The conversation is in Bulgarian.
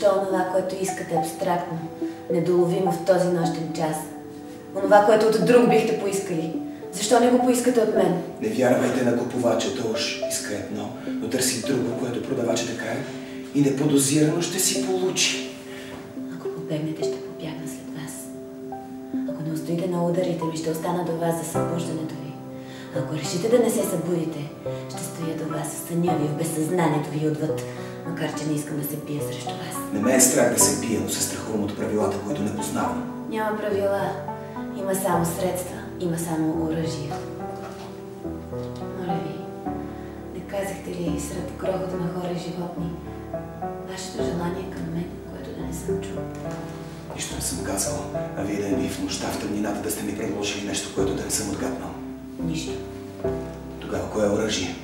защо онова, което искате абстрактно, недоловимо в този нощен час? Онова, което от друг бихте поискали. Защо не го поискате от мен? Не вярвайте на купувача, то уж изкретно, но търси друго, което продавача така и неподозирано ще си получи. Ако побегнете, ще побягна след вас. Ако не устоите на ударите ми, ще остана до вас за събуждането ви. А ако решите да не се събудите, ще стоя до вас в съня ви, в безсъзнанието ви отвъд, макар че не искам да се бия срещу вас. Не ме е страх да се бия, но се страхувам от правилата, които не познавам. Няма правила. Има само средства. Има само оръжие. Моля ви, не казахте ли сред грохота на хора и животни вашето желание към мен, което да не съм чул? Нищо не съм казал, а вие да ми в нощта в тъмнината да сте ми предложили нещо, което да не съм отгаднал. Нищо. Тогава кое е оръжие?